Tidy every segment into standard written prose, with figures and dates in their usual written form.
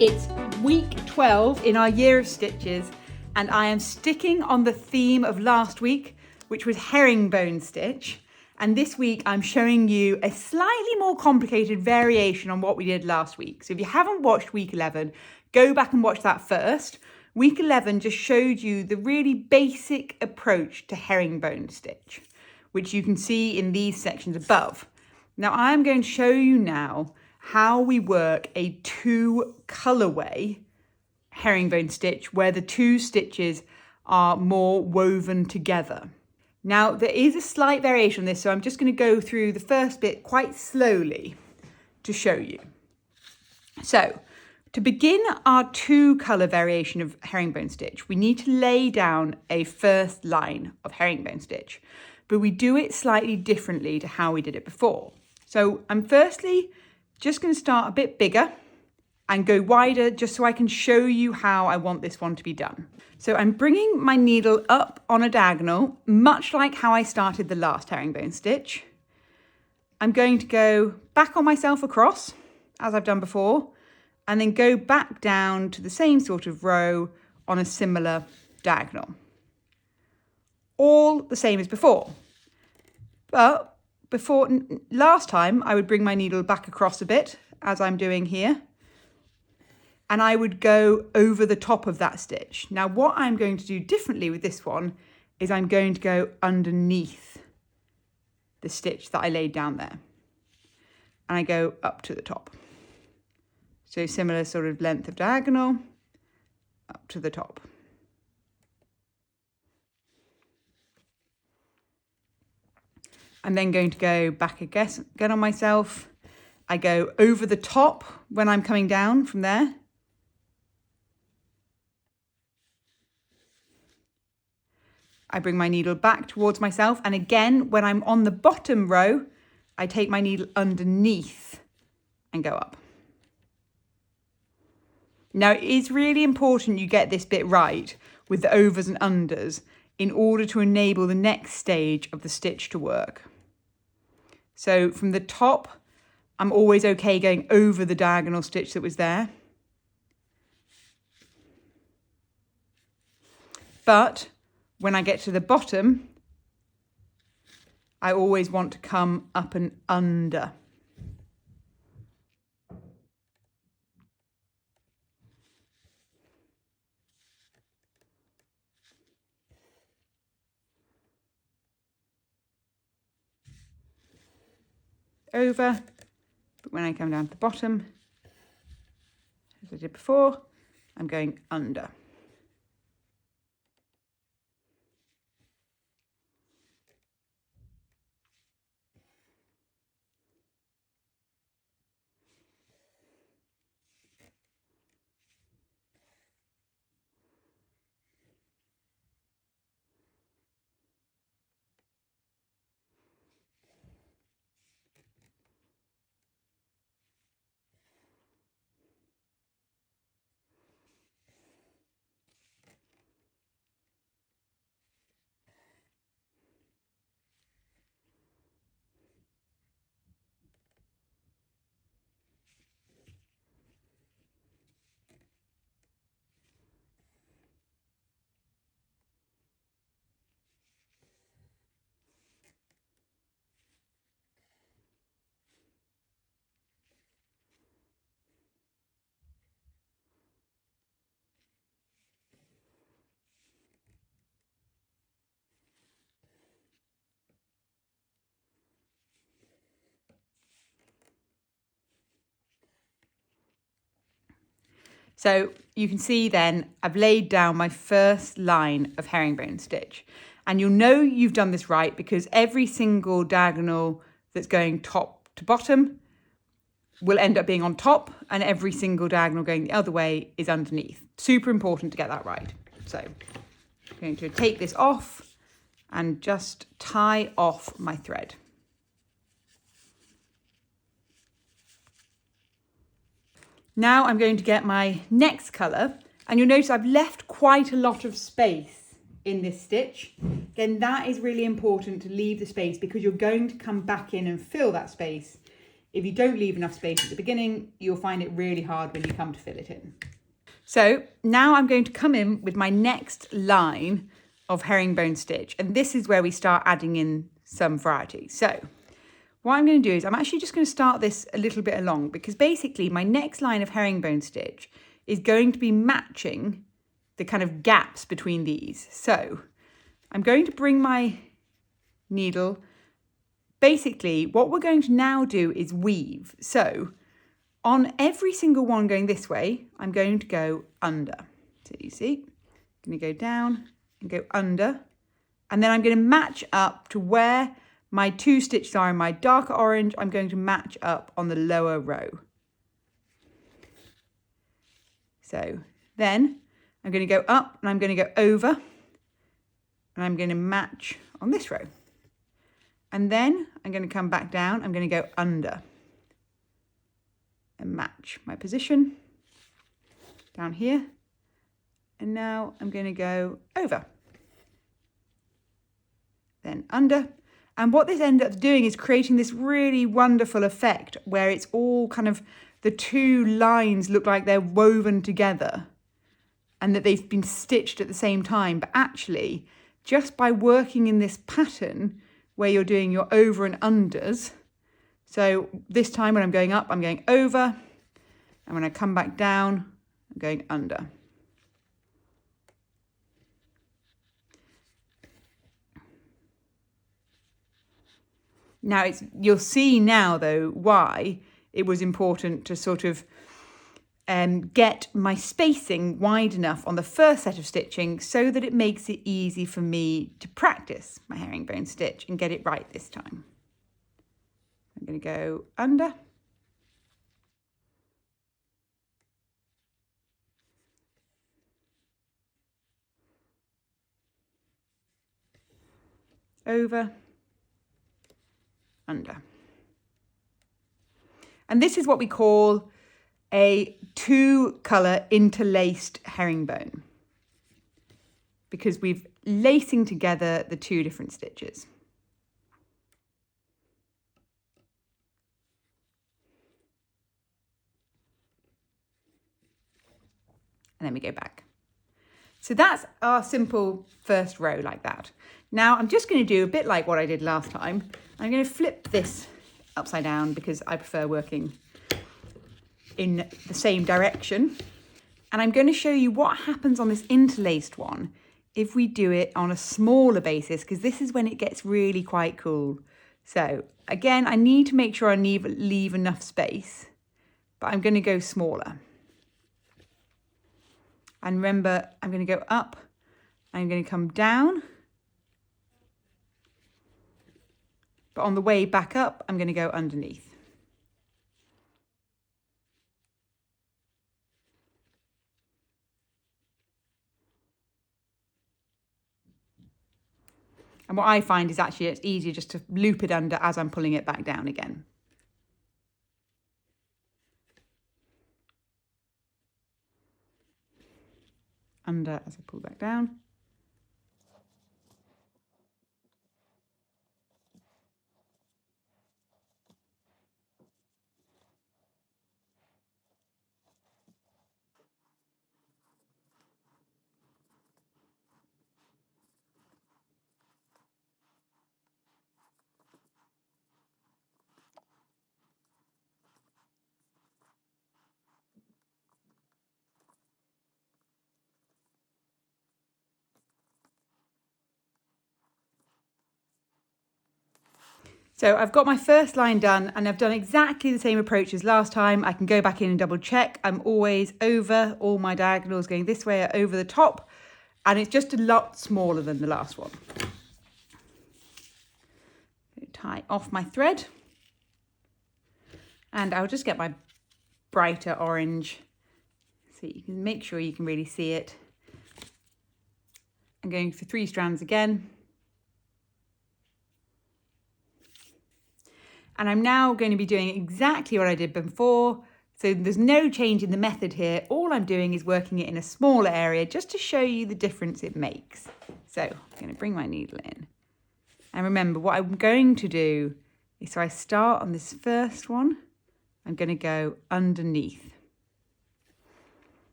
It's week 12 in our year of stitches, and I am sticking on the theme of last week, which was herringbone stitch. And this week I'm showing you a slightly more complicated variation on what we did last week. So if you haven't watched week 11, go back and watch that first. Week 11 just showed you the really basic approach to herringbone stitch, which you can see in these sections above. Now I'm going to show you now how we work a two colorway herringbone stitch where the two stitches are more woven together. Now there is a slight variation on this, so I'm just going to go through the first bit quite slowly to show you. So to begin our two colour variation of herringbone stitch, we need to lay down a first line of herringbone stitch, but we do it slightly differently to how we did it before. So I'm firstly just going to start a bit bigger and go wider just so I can show you how I want this one to be done. So I'm bringing my needle up on a diagonal, much like how I started the last herringbone stitch. I'm going to go back on myself across, as I've done before, and then go back down to the same sort of row on a similar diagonal. All the same as before. But last time, I would bring my needle back across a bit, as I'm doing here, and I would go over the top of that stitch. Now, what I'm going to do differently with this one is I'm going to go underneath the stitch that I laid down there, and I go up to the top. So similar sort of length of diagonal, up to the top. I'm then going to go back again on myself. I go over the top when I'm coming down from there. I bring my needle back towards myself, and again, when I'm on the bottom row, I take my needle underneath and go up. Now, it is really important you get this bit right with the overs and unders in order to enable the next stage of the stitch to work. So from the top, I'm always okay going over the diagonal stitch that was there. But when I get to the bottom, I always want to come up and under. Over, but when I come down to the bottom, as I did before, I'm going under. So you can see then I've laid down my first line of herringbone stitch, and you'll know you've done this right because every single diagonal that's going top to bottom will end up being on top, and every single diagonal going the other way is underneath. Super important to get that right. So I'm going to take this off and just tie off my thread. Now I'm going to get my next colour, and you'll notice I've left quite a lot of space in this stitch. Again, that is really important to leave the space because you're going to come back in and fill that space If you don't leave enough space at the beginning, you'll find it really hard when you come to fill it in. So now I'm going to come in with my next line of herringbone stitch, and this is where we start adding in some variety. So what I'm going to do is I'm actually just going to start this a little bit along, because basically my next line of herringbone stitch is going to be matching the kind of gaps between these. So I'm going to bring my needle. Basically, what we're going to now do is weave. So on every single one going this way, I'm going to go under. So you see, I'm going to go down and go under. And then I'm going to match up to where my 2 stitches are in my darker orange. I'm going to match up on the lower row. So then I'm going to go up and I'm going to go over. And I'm going to match on this row. And then I'm going to come back down. I'm going to go under and match my position down here. And now I'm going to go over, then under. And what this ends up doing is creating this really wonderful effect where it's all kind of, the 2 lines look like they're woven together and that they've been stitched at the same time. But actually, just by working in this pattern where you're doing your over and unders, so this time when I'm going up, I'm going over, and when I come back down, I'm going under. Now you'll see now though why it was important to sort of get my spacing wide enough on the first set of stitching so that it makes it easy for me to practice my herringbone stitch and get it right this time. I'm going to go under. Over, under. And this is what we call a 2-colour interlaced herringbone, because we've lacing together the 2 different stitches. And then we go back. So that's our simple first row like that. Now I'm just going to do a bit like what I did last time. I'm going to flip this upside down because I prefer working in the same direction. And I'm going to show you what happens on this interlaced one if we do it on a smaller basis, because this is when it gets really quite cool. So again, I need to make sure I leave enough space, but I'm going to go smaller. And remember, I'm going to go up, I'm going to come down. But on the way back up, I'm going to go underneath. And what I find is actually it's easier just to loop it under as I'm pulling it back down again. Under as I pull back down. So I've got my first line done and I've done exactly the same approach as last time. I can go back in and double check. I'm always over, all my diagonals going this way are over the top, and it's just a lot smaller than the last one. Tie off my thread and I'll just get my brighter orange so you can make sure you can really see it. I'm going for 3 strands again. And I'm now going to be doing exactly what I did before. So there's no change in the method here. All I'm doing is working it in a smaller area just to show you the difference it makes. So I'm going to bring my needle in. And remember, what I'm going to do So I start on this first one. I'm going to go underneath.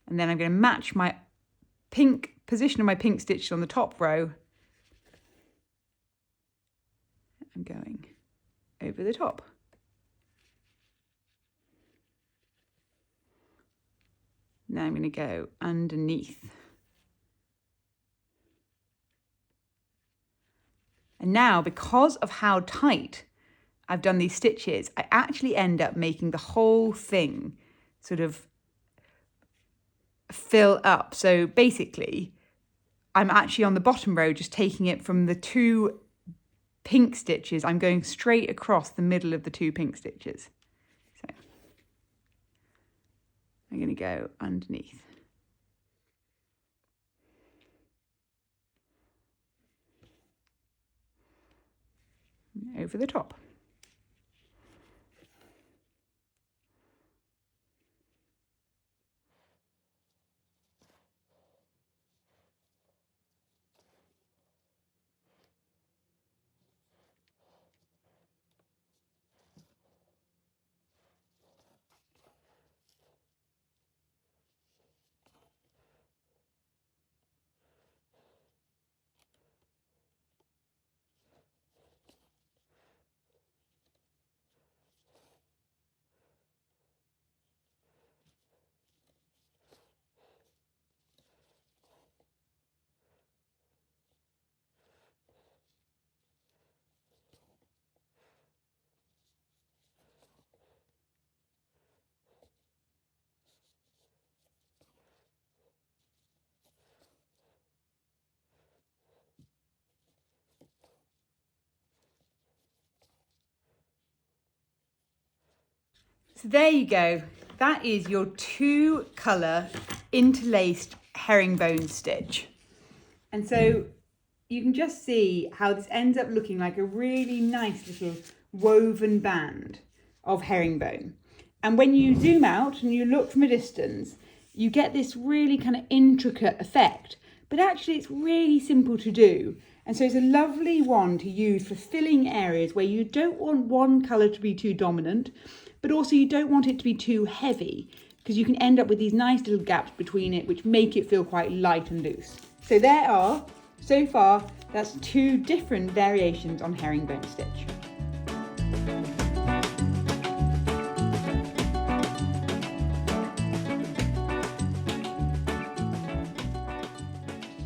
And then I'm going to match my pink position of my pink stitch on the top row. I'm going over the top. Now I'm going to go underneath. And now, because of how tight I've done these stitches, I actually end up making the whole thing sort of fill up. So basically, I'm actually on the bottom row, just taking it from the two pink stitches. I'm going straight across the middle of the two pink stitches. So I'm going to go underneath. Over the top. So there you go. That is your 2-colour interlaced herringbone stitch. And so you can just see how this ends up looking like a really nice little woven band of herringbone. And when you zoom out and you look from a distance, you get this really kind of intricate effect. But actually it's really simple to do. And so it's a lovely one to use for filling areas where you don't want one colour to be too dominant, but also you don't want it to be too heavy, because you can end up with these nice little gaps between it which make it feel quite light and loose. So there are, so far, that's 2 different variations on herringbone stitch.